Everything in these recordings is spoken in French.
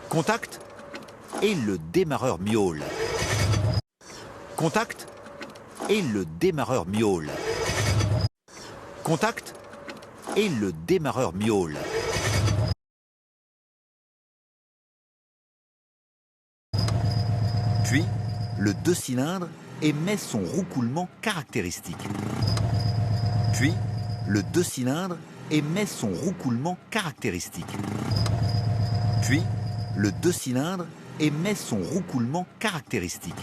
Contact et le démarreur miaule. Contact et le démarreur miaule. Contact et le démarreur miaule. Puis, le 2 cylindres émet son roucoulement caractéristique. Puis, le 2 cylindres émet son roucoulement caractéristique. Puis, le 2 cylindres émet son roucoulement caractéristique.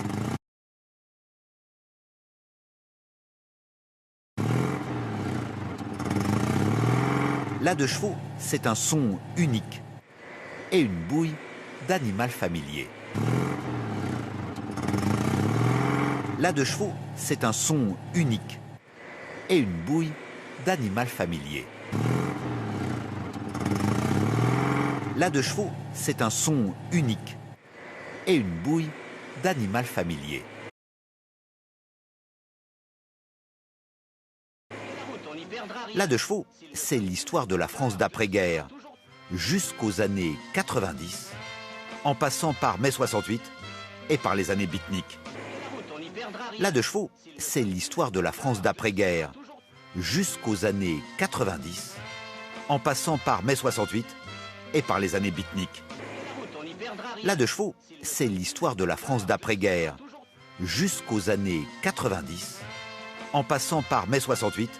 La 2 chevaux, c'est un son unique et une bouille d'animal familier. La 2 chevaux, c'est un son unique et une bouille d'animal familier. La 2 chevaux, c'est un son unique et une bouille d'animal familier. La 2 chevaux, c'est l'histoire de la France d'après-guerre, jusqu'aux années 90, en passant par mai 68 et par les années beatniks. La 2 chevaux, c'est l'histoire de la France d'après-guerre, jusqu'aux années 90, en passant par mai 68 et par les années beatniks. La 2 chevaux, c'est l'histoire de la France d'après-guerre, jusqu'aux années 90, en passant par mai 68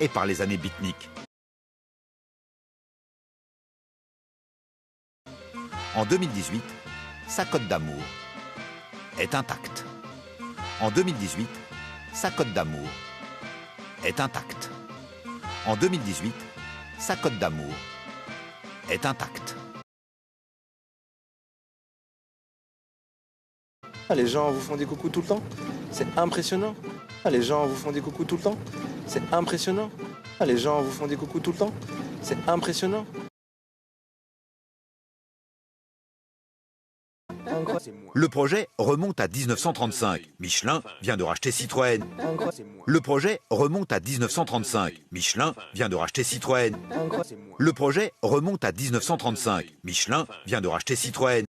et par les années beatniks. En 2018, sa cote d'amour est intacte. En 2018, sa cote d'amour est intacte. En 2018, sa cote d'amour est intacte. Les gens vous font des coucous tout le temps. C'est impressionnant. Les gens vous font des coucous tout le temps. C'est impressionnant. Les gens vous font des coucous tout le temps. C'est impressionnant. Le projet remonte à 1935. Michelin vient de racheter Citroën. Le projet remonte à 1935. Michelin vient de racheter Citroën. Le projet remonte à 1935. Michelin vient de racheter Citroën.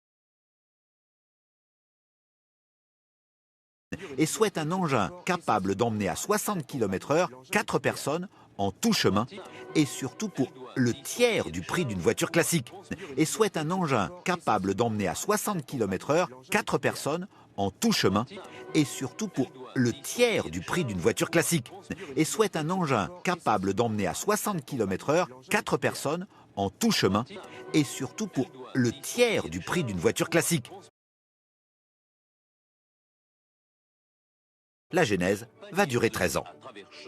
Et souhaite un engin capable d'emmener à 60 km/h 4 personnes en tout chemin et surtout pour le tiers du prix d'une voiture classique. Et souhaite un engin capable d'emmener à 60 km/h 4 personnes en tout chemin et surtout pour le tiers du prix d'une voiture classique. Et souhaite un engin capable d'emmener à 60 km/h 4 personnes en tout chemin et surtout pour le tiers du prix d'une voiture classique. La genèse va durer 13 ans.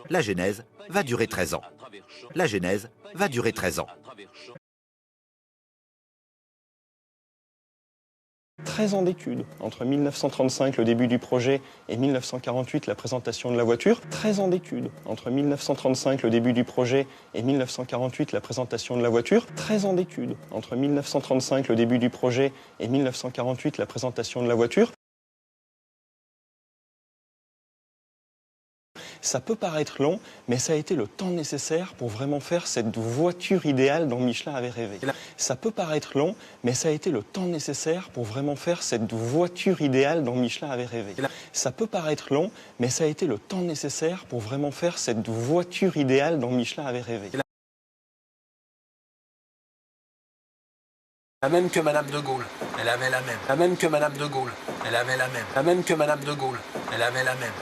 La genèse va durer 13 ans. La genèse va durer 13 ans. 13 ans d'études, entre 1935, le début du projet, et 1948, la présentation de la voiture. 13 ans d'études, entre 1935, le début du projet, et 1948, la présentation de la voiture. 13 ans d'études, entre 1935, le début du projet, et 1948, la présentation de la voiture. Ça peut paraître long, mais ça a été le temps nécessaire pour vraiment faire cette voiture idéale dont Michelin avait rêvé. Ça peut paraître long, mais ça a été le temps nécessaire pour vraiment faire cette voiture idéale dont Michelin avait rêvé. Ça peut paraître long, mais ça a été le temps nécessaire pour vraiment faire cette voiture idéale dont Michelin avait rêvé. La même que Madame de Gaulle, elle avait la même. La même que Madame de Gaulle, elle avait la même. La même que Madame de Gaulle, elle avait la même.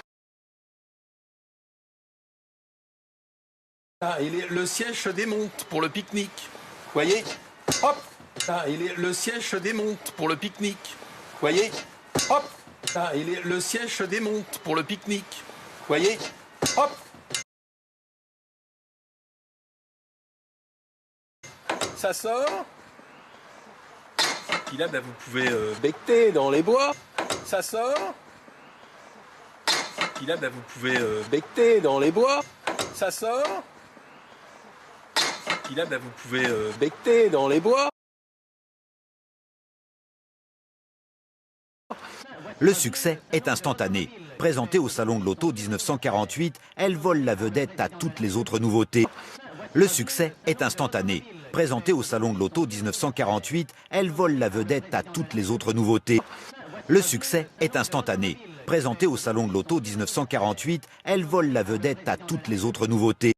Ah, le siège se démonte pour le pique-nique. Voyez? Hop! Ah, le siège se démonte pour le pique-nique. Voyez? Hop! Ah, le siège se démonte pour le pique-nique. Voyez? Hop! Ça sort. Puis là, bah, vous pouvez becter dans les bois. Ça sort. Puis là, bah, vous pouvez becter dans les bois. Ça sort. Puis là, bah, vous pouvez becter dans les bois. Le succès est instantané. Présentée au Salon de l'Auto 1948, elle vole la vedette à toutes les autres nouveautés. Le succès est instantané. Présentée au Salon de l'Auto 1948, elle vole la vedette à toutes les autres nouveautés. Le succès est instantané. Présentée au Salon de l'Auto 1948, elle vole la vedette à toutes les autres nouveautés.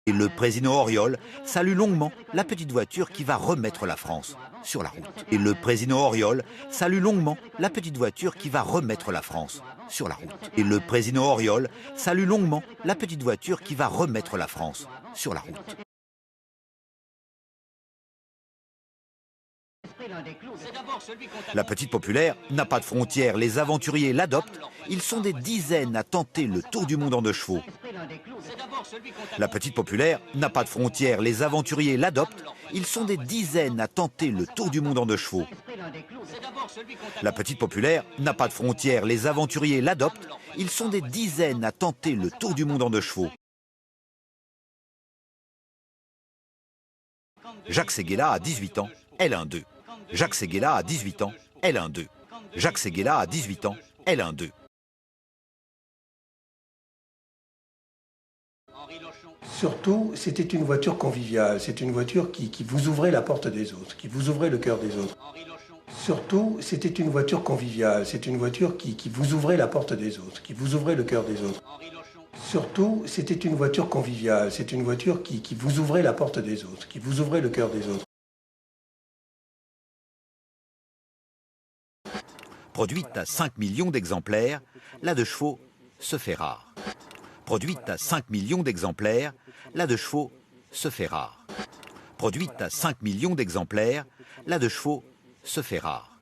Et le président Auriol salue longuement la petite voiture qui va remettre la France sur la route. Et le président Auriol salue longuement la petite voiture qui va remettre la France sur la route. Et le président Auriol salue longuement la petite voiture qui va remettre la France sur la route. La petite populaire n'a pas de frontières, les aventuriers l'adoptent, ils sont des dizaines à tenter le tour du monde en 2 chevaux. La petite populaire n'a pas de frontières, les aventuriers l'adoptent, ils sont des dizaines à tenter le tour du monde en 2 chevaux. La petite populaire n'a pas de frontières, les aventuriers l'adoptent, ils sont des dizaines à tenter le tour du monde en 2 chevaux. Jacques Séguéla a 18 ans, elle 1-2. Jacques Séguéla a 18 ans, elle 1-2. Jacques Séguéla a 18 ans, elle 1-2. Surtout, c'était une voiture conviviale, c'est une voiture qui vous ouvrait la porte des autres, qui vous ouvrait le cœur des autres. Surtout, c'était une voiture conviviale, c'est une voiture qui vous ouvrait la porte des autres, qui vous ouvrait le cœur des autres. Surtout, c'était une voiture conviviale, c'est une voiture qui vous ouvrait la porte des autres, qui vous ouvrait le cœur des autres. Produite à 5 millions d'exemplaires, la 2 chevaux se fait rare. Produite à 5 millions d'exemplaires, la 2 chevaux se fait rare. Produite à 5 millions d'exemplaires, la 2 chevaux se fait rare.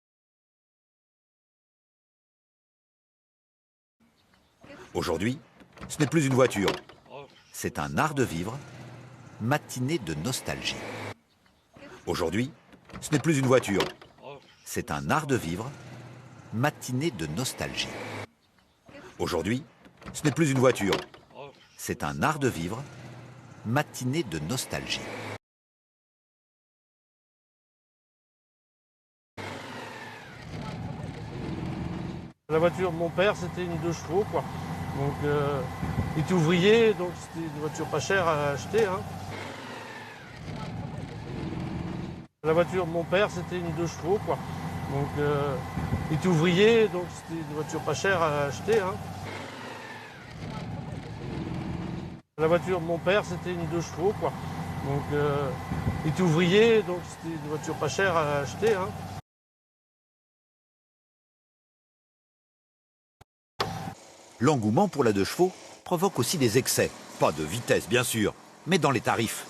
Aujourd'hui, ce n'est plus une voiture, c'est un art de vivre, matinée de nostalgie. Aujourd'hui, ce n'est plus une voiture, c'est un art de vivre, matinée de nostalgie. Aujourd'hui, ce n'est plus une voiture, c'est un art de vivre, matinée de nostalgie. La voiture de mon père, c'était une 2 chevaux, quoi. Donc, il était ouvrier, donc c'était une voiture pas chère à acheter. Hein. La voiture de mon père, c'était une 2 chevaux, quoi. Donc, il était ouvrier, donc c'était une voiture pas chère à acheter. Hein. La voiture de mon père, c'était une 2 chevaux, quoi. Donc, il était ouvrier, donc c'était une voiture pas chère à acheter. Hein. L'engouement pour la 2 chevaux provoque aussi des excès, pas de vitesse bien sûr, mais dans les tarifs.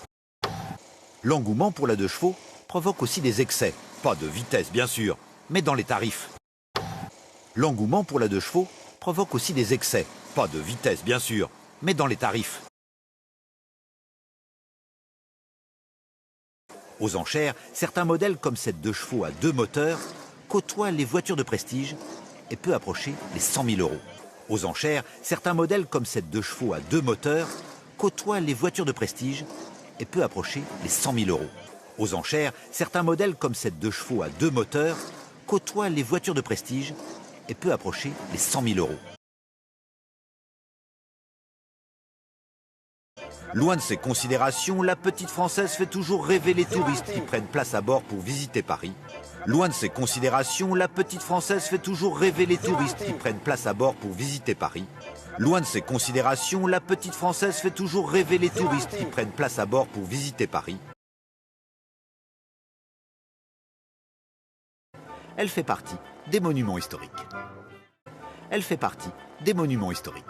L'engouement pour la 2 chevaux provoque aussi des excès, pas de vitesse bien sûr, mais dans les tarifs. L'engouement pour la 2 chevaux provoque aussi des excès, pas de vitesse bien sûr, mais dans les tarifs. Aux enchères, certains modèles comme cette 2 chevaux à 2 moteurs côtoient les voitures de prestige et peut approcher les 100 000 €. Aux enchères, certains modèles comme cette 2 chevaux à 2 moteurs côtoient les voitures de prestige et peut approcher les 100 000 €. Aux enchères, certains modèles comme cette 2 chevaux à 2 moteurs côtoient les voitures de prestige et peut approcher les 100 000 €. Loin de ces considérations, la petite Française fait toujours rêver les touristes qui prennent place à bord pour visiter Paris. Loin de ces considérations, la petite Française fait toujours rêver les touristes qui prennent place à bord pour visiter Paris. Loin de ces considérations, la petite Française fait toujours rêver les touristes qui prennent place à bord pour visiter Paris. Elle fait partie des monuments historiques. Elle fait partie des monuments historiques.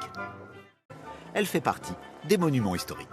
Elle fait partie des monuments historiques.